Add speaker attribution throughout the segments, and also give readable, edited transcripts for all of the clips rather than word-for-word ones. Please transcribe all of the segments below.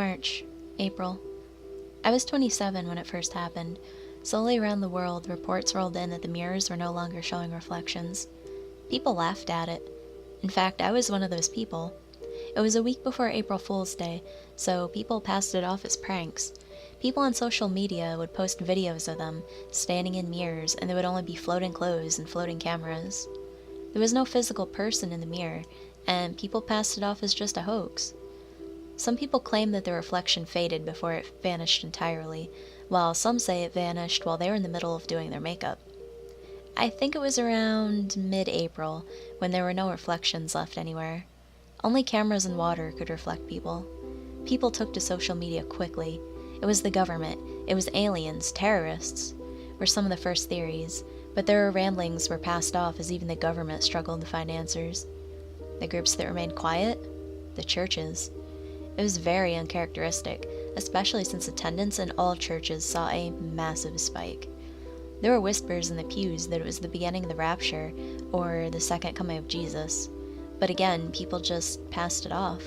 Speaker 1: March, April. I was 27 when it first happened. Slowly around the world, reports rolled in that the mirrors were no longer showing reflections. People laughed at it. In fact, I was one of those people. It was a week before April Fool's Day, so people passed it off as pranks. People on social media would post videos of them standing in mirrors, and there would only be floating clothes and floating cameras. There was no physical person in the mirror, and people passed it off as just a hoax. Some people claim that the reflection faded before it vanished entirely, while some say it vanished while they were in the middle of doing their makeup. I think it was around mid-April, when there were no reflections left anywhere. Only cameras and water could reflect people. People took to social media quickly. It was the government, it was aliens, terrorists, were some of the first theories, but their ramblings were passed off as even the government struggled to find answers. The groups that remained quiet? The churches. It was very uncharacteristic, especially since attendance in all churches saw a massive spike. There were whispers in the pews that it was the beginning of the rapture, or the second coming of Jesus, but again, people just passed it off.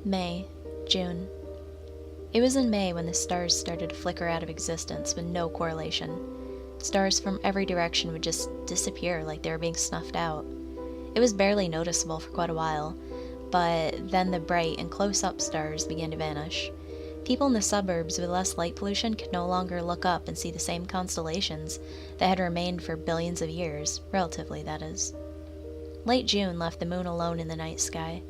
Speaker 1: May, June. It was in May when the stars started to flicker out of existence with no correlation. Stars from every direction would just disappear like they were being snuffed out. It was barely noticeable for quite a while, but then the bright and close-up stars began to vanish. People in the suburbs with less light pollution could no longer look up and see the same constellations that had remained for billions of years, relatively that is. Late June left the moon alone in the night sky.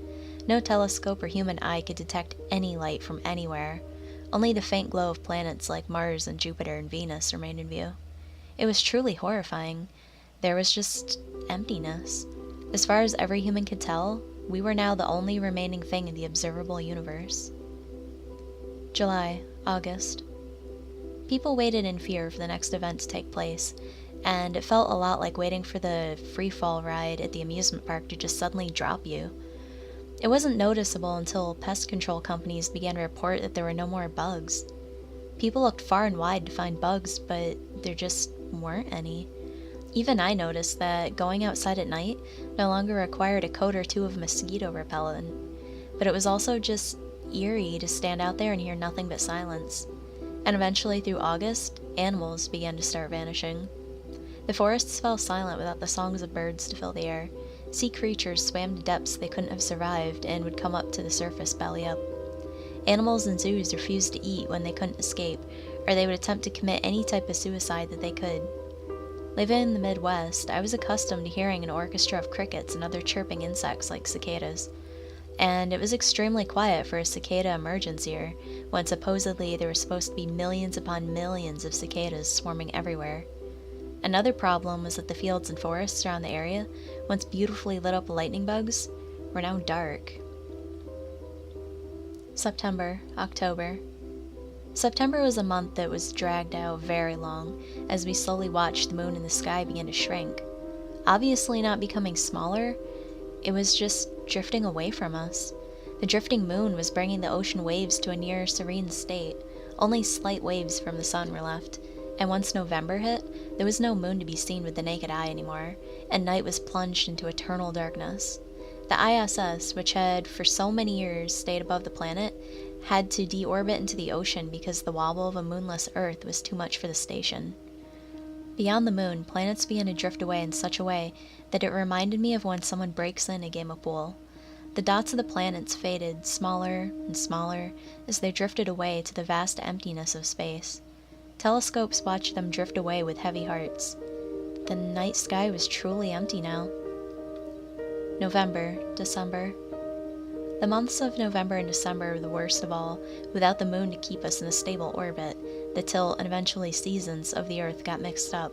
Speaker 1: No telescope or human eye could detect any light from anywhere. Only the faint glow of planets like Mars and Jupiter and Venus remained in view. It was truly horrifying. There was just emptiness. As far as every human could tell, we were now the only remaining thing in the observable universe. July, August. People waited in fear for the next event to take place, and it felt a lot like waiting for the free-fall ride at the amusement park to just suddenly drop you. It wasn't noticeable until pest control companies began to report that there were no more bugs. People looked far and wide to find bugs, but there just weren't any. Even I noticed that going outside at night no longer required a coat or two of mosquito repellent, but it was also just eerie to stand out there and hear nothing but silence. And eventually through August, animals began to start vanishing. The forests fell silent without the songs of birds to fill the air. Sea creatures swam to depths they couldn't have survived and would come up to the surface belly up. Animals in zoos refused to eat when they couldn't escape, or they would attempt to commit any type of suicide that they could. Living in the Midwest, I was accustomed to hearing an orchestra of crickets and other chirping insects like cicadas. And it was extremely quiet for a cicada emergence year, when supposedly there were supposed to be millions upon millions of cicadas swarming everywhere. Another problem was that the fields and forests around the area, once beautifully lit up with lightning bugs, were now dark. September, October. September was a month that was dragged out very long, as we slowly watched the moon in the sky begin to shrink. Obviously not becoming smaller, it was just drifting away from us. The drifting moon was bringing the ocean waves to a near serene state. Only slight waves from the sun were left, and once November hit, there was no moon to be seen with the naked eye anymore, and night was plunged into eternal darkness. The ISS, which had for so many years stayed above the planet, had to deorbit into the ocean because the wobble of a moonless Earth was too much for the station. Beyond the moon, planets began to drift away in such a way that it reminded me of when someone breaks in a game of pool. The dots of the planets faded smaller and smaller as they drifted away to the vast emptiness of space. Telescopes watched them drift away with heavy hearts. The night sky was truly empty now. November, December. The months of November and December were the worst of all, without the moon to keep us in a stable orbit. The tilt and eventually seasons of the Earth got mixed up.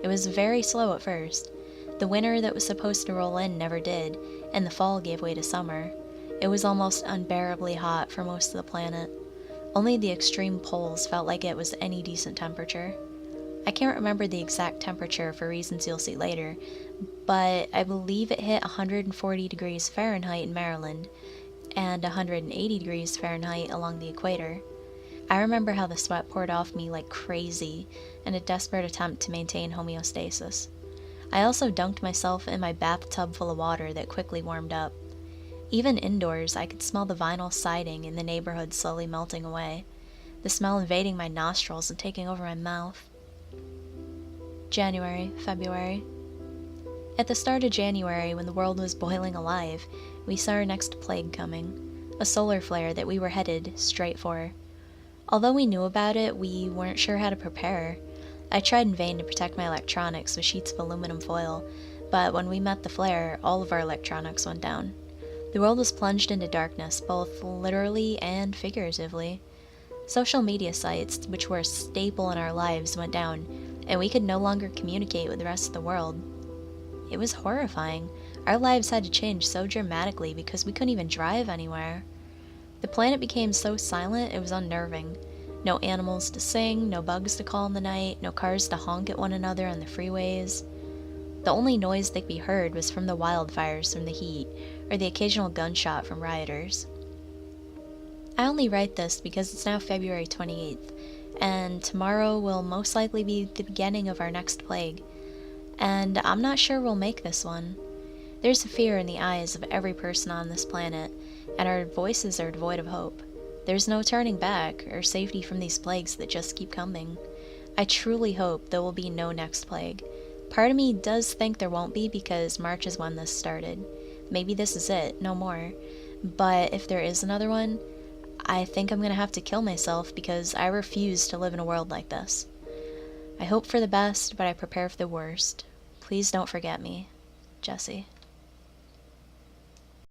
Speaker 1: It was very slow at first. The winter that was supposed to roll in never did, and the fall gave way to summer. It was almost unbearably hot for most of the planet. Only the extreme poles felt like it was any decent temperature. I can't remember the exact temperature for reasons you'll see later, but I believe it hit 140 degrees Fahrenheit in Maryland, and 180 degrees Fahrenheit along the equator. I remember how the sweat poured off me like crazy in a desperate attempt to maintain homeostasis. I also dunked myself in my bathtub full of water that quickly warmed up. Even indoors, I could smell the vinyl siding in the neighborhood slowly melting away, the smell invading my nostrils and taking over my mouth. January, February. At the start of January, when the world was boiling alive, we saw our next plague coming, a solar flare that we were headed straight for. Although we knew about it, we weren't sure how to prepare. I tried in vain to protect my electronics with sheets of aluminum foil, but when we met the flare, all of our electronics went down. The world was plunged into darkness, both literally and figuratively. Social media sites, which were a staple in our lives, went down, and we could no longer communicate with the rest of the world. It was horrifying. Our lives had to change so dramatically because we couldn't even drive anywhere. The planet became so silent it was unnerving. No animals to sing, no bugs to call in the night, no cars to honk at one another on the freeways. The only noise that could be heard was from the wildfires from the heat, or the occasional gunshot from rioters. I only write this because it's now February 28th, and tomorrow will most likely be the beginning of our next plague. And I'm not sure we'll make this one. There's a fear in the eyes of every person on this planet, and our voices are devoid of hope. There's no turning back or safety from these plagues that just keep coming. I truly hope there will be no next plague. Part of me does think there won't be because March is when this started. Maybe this is it, no more. But if there is another one, I think I'm gonna have to kill myself because I refuse to live in a world like this. I hope for the best, but I prepare for the worst. Please don't forget me. Jesse.